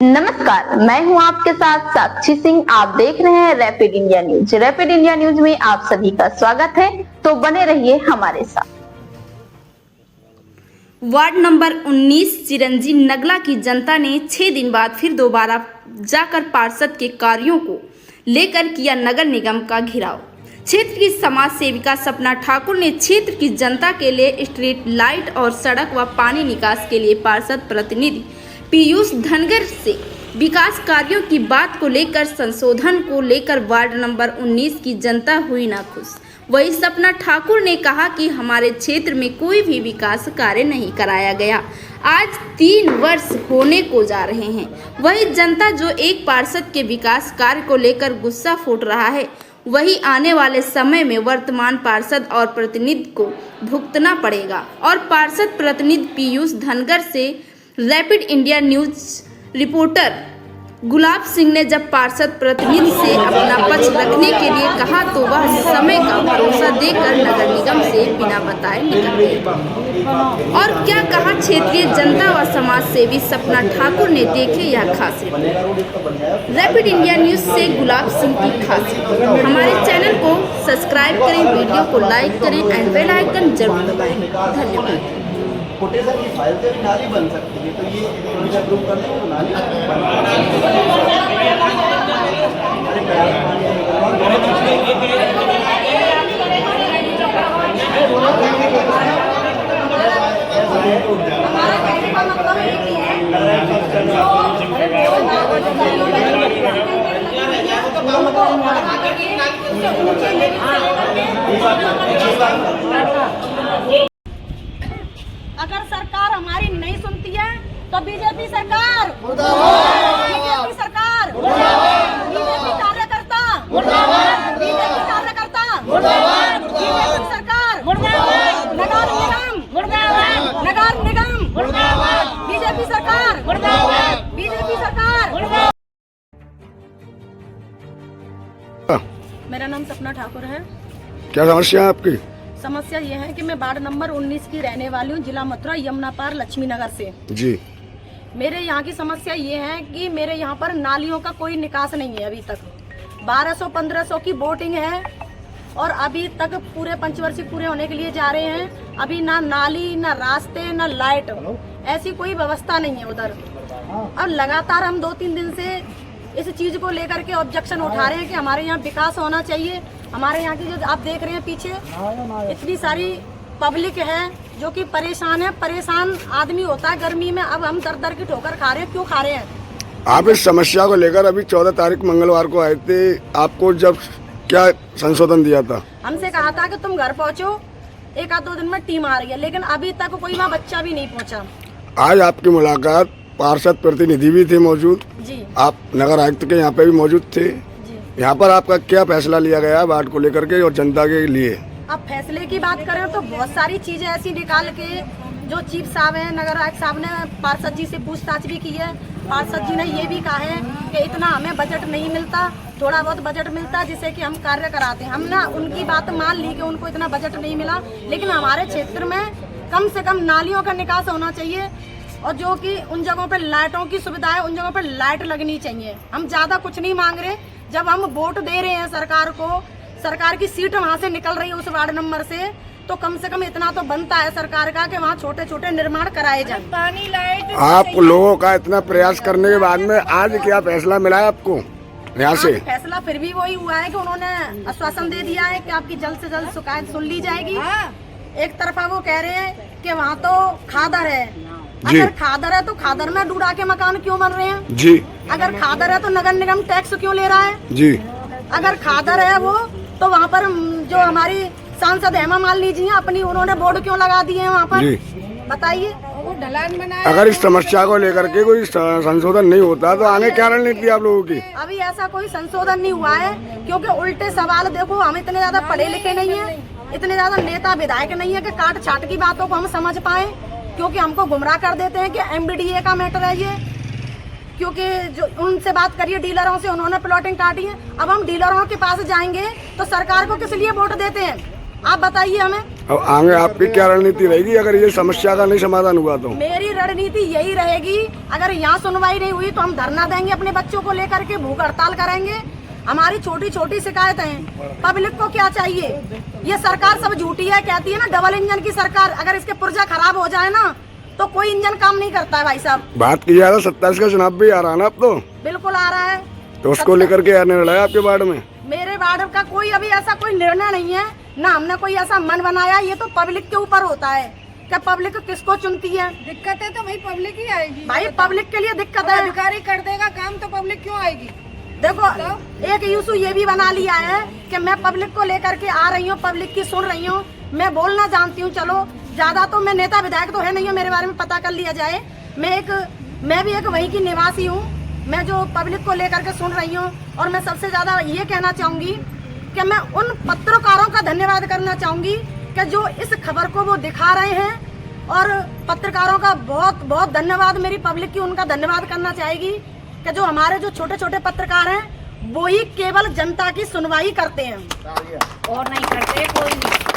नमस्कार, मैं हूं आपके साथ साक्षी सिंह। आप देख रहे हैं rapid India news. Rapid India news में आप सभी का स्वागत है, तो बने रहिए हमारे साथ। वार्ड नंबर 19 चिरंजी नगला की जनता ने 6 दिन बाद फिर दोबारा जाकर पार्षद के कार्यों को लेकर किया नगर निगम का घेराव। क्षेत्र की समाज सेविका सपना ठाकुर ने क्षेत्र की जनता के लिए स्ट्रीट लाइट और सड़क व पानी निकास के लिए पार्षद प्रतिनिधि पीयूष धनगर से विकास कार्यों की बात को लेकर संशोधन को लेकर वार्ड नंबर 19 की जनता हुई नाखुश। वही सपना ठाकुर ने कहा कि हमारे क्षेत्र में कोई भी विकास कार्य नहीं कराया गया। आज 3 वर्ष होने को जा रहे हैं। वही जनता जो एक पार्षद के विकास कार्य को लेकर गुस्सा फूट रहा है, वही आने वाले समय में वर्तमान पार्षद और प्रतिनिधि को भुगतना पड़ेगा। और पार्षद प्रतिनिधि पीयूष धनगर से rapid India news reporter Gulab Singh ने जब पार्षद प्रतिनिधि से अपना पक्ष रखने के लिए कहा तो वह समय का भरोसा देकर नगर निगम से बिना बताए निकल गए। और क्या कहा क्षेत्रीय जनता व समाज सेवी सपना ठाकुर ने, देखे यह खास रिपोर्ट। रैपिड इंडिया न्यूज से गुलाब सिंह की खास रिपोर्ट। हमारे चैनल को सब्सक्राइब करें, वीडियो को लाइक करें एंड बेल आइकन जरूर दबाएं। धन्यवाद। कोटेशन की फाइल से भी नाली बन सकती है, तो ये अप्रूव कर दें तो नाली अगर सरकार हमारी नहीं सुनती है तो बीजेपी सरकार, बीजेपी सरकार, बीजेपी कार्यकर्ता, बीजेपी कार्यकर्ता, बीजेपी सरकार, नगर निगम, बीजेपी सरकार, बीजेपी सरकार। मेरा नाम सपना ठाकुर है। क्या समस्या है आपकी? समस्या ये है कि मैं वार्ड नंबर 19 की रहने वाली हूँ, जिला मथुरा, यमुना पार, लक्ष्मी नगर से। जी। मेरे यहाँ की समस्या ये है कि मेरे यहाँ पर नालियों का कोई निकास नहीं है। अभी तक 1200-1500 की बोटिंग है और अभी तक पूरे पंचवर्षीय पूरे होने के लिए जा रहे हैं। अभी ना नाली, ना रास्ते, ना लाइट, ऐसी कोई व्यवस्था नहीं है उधर। और लगातार हम 2-3 दिन से इस चीज को लेकर के ऑब्जेक्शन उठा रहे हैं कि हमारे यहाँ विकास होना चाहिए। हमारे यहाँ की जो आप देख रहे हैं पीछे इतनी सारी पब्लिक है जो कि परेशान है। परेशान आदमी होता है गर्मी में। अब हम दर की ठोकर खा रहे हैं। क्यों खा रहे हैं? आप इस समस्या को लेकर अभी 14 तारीख मंगलवार को आए थे, आपको जब क्या संशोधन दिया था? हमसे कहा था कि तुम घर पहुँचो, 1-2 दिन में टीम आ रही है, लेकिन अभी तक कोई वहाँ बच्चा भी नहीं पहुँचा। आज आपकी मुलाकात पार्षद प्रतिनिधि भी थे मौजूद जी। आप नगर आयुक्त के यहाँ पे भी मौजूद थे जी। यहाँ पर आपका क्या फैसला लिया गया वार्ड को लेकर के और जनता के लिए? अब फैसले की बात करें तो बहुत सारी चीजें ऐसी निकाल के जो चीफ साहब हैं, नगर आयुक्त साहब ने पार्षद जी से पूछताछ भी की है। पार्षद जी ने ये भी कहा है कि इतना हमें बजट नहीं मिलता, थोड़ा बहुत बजट मिलता है जिससे कि हम कार्य कराते हैं। हमने उनकी बात मान ली कि उनको इतना बजट नहीं मिला, लेकिन हमारे क्षेत्र में कम से कम नालियों का निकास होना चाहिए और जो कि उन जगहों पर लाइटों की सुविधा है, उन जगहों पर लाइट लगनी चाहिए। हम ज्यादा कुछ नहीं मांग रहे। जब हम वोट दे रहे हैं सरकार को, सरकार की सीट वहाँ से निकल रही है उस वार्ड नंबर से, तो कम से कम इतना तो बनता है सरकार का कि वहाँ छोटे छोटे निर्माण कराए जाए। पानी, लाइट। आप लोगों का इतना प्रयास करने के बाद में आज क्या फैसला मिला है आपको यहाँ से? फैसला फिर भी वही हुआ है कि उन्होंने आश्वासन दे दिया है कि आपकी जल्द से जल्द शिकायत सुन ली जाएगी। एक तरफा वो कह रहे हैं कि वहाँ तो खादर है। अगर खादर है तो खादर में डूडा के मकान क्यों बन रहे हैं जी? अगर खादर है तो नगर निगम टैक्स क्यों ले रहा है जी? अगर खादर है वो तो वहाँ पर जो हमारी सांसद हेमा मालिनी जी हैं, अपनी उन्होंने बोर्ड क्यों लगा दिए हैं वहाँ पर? बताइए। ढलान बनाया। अगर इस समस्या को लेकर के कोई संशोधन नहीं होता तो आगे क्या रणनीति आप लोगों की? अभी ऐसा कोई संशोधन नहीं हुआ है क्योंकि उल्टे सवाल, देखो हम इतने ज्यादा पढ़े लिखे नहीं है, इतने ज्यादा नेता विधायक नहीं है कि काट छाट की बातों को हम समझ पाए, क्योंकि हमको गुमराह कर देते हैं कि MBDA का मैटर है ये। क्योंकि जो उनसे बात करिए डीलरों से, उन्होंने प्लॉटिंग काटी है। अब हम डीलरों के पास जाएंगे तो सरकार को किस लिए वोट देते हैं? आप बताइए हमें। अब आगे आपकी क्या रणनीति रहेगी अगर ये समस्या का नहीं समाधान हुआ तो? मेरी रणनीति यही रहेगी, अगर यहाँ सुनवाई नहीं हुई तो हम धरना देंगे, अपने बच्चों को लेकर के भूख हड़ताल करेंगे। हमारी छोटी छोटी शिकायतें हैं। पब्लिक को क्या चाहिए? ये सरकार सब झूठी है, कहती है ना डबल इंजन की सरकार। अगर इसके पुर्जा खराब हो जाए ना तो कोई इंजन काम नहीं करता है भाई साहब। बात की जाए 27 का चुनाव भी आ रहा है ना अब तो? बिल्कुल आ रहा है। तो उसको लेकर के क्या निर्णय है आपके वार्ड में? मेरे वार्ड का कोई अभी ऐसा कोई निर्णय नहीं है, ना हमने कोई ऐसा मन बनाया। ये तो पब्लिक के ऊपर होता है कि पब्लिक किसको चुनती है। दिक्कत है तो भाई पब्लिक ही आएगी। भाई पब्लिक के लिए दिक्कत है। अधिकारी कर देगा काम तो पब्लिक क्यों आएगी? देखो एक इशू ये भी बना लिया है कि मैं पब्लिक को लेकर के आ रही हूँ, पब्लिक की सुन रही हूँ, मैं बोलना जानती हूँ। चलो ज्यादा तो मैं नेता विधायक तो है नहीं हूँ, मेरे बारे में पता कर लिया जाए। मैं भी एक वहीं की निवासी हूँ, मैं जो पब्लिक को लेकर के सुन रही हूँ। और मैं सबसे ज्यादा ये कहना चाहूंगी कि मैं उन पत्रकारों का धन्यवाद करना चाहूंगी कि जो इस खबर को वो दिखा रहे हैं। और पत्रकारों का बहुत बहुत धन्यवाद, मेरी पब्लिक की उनका धन्यवाद करना चाहेगी कि जो हमारे जो छोटे छोटे पत्रकार हैं वो ही केवल जनता की सुनवाई करते हैं और नहीं करते कोई नहीं।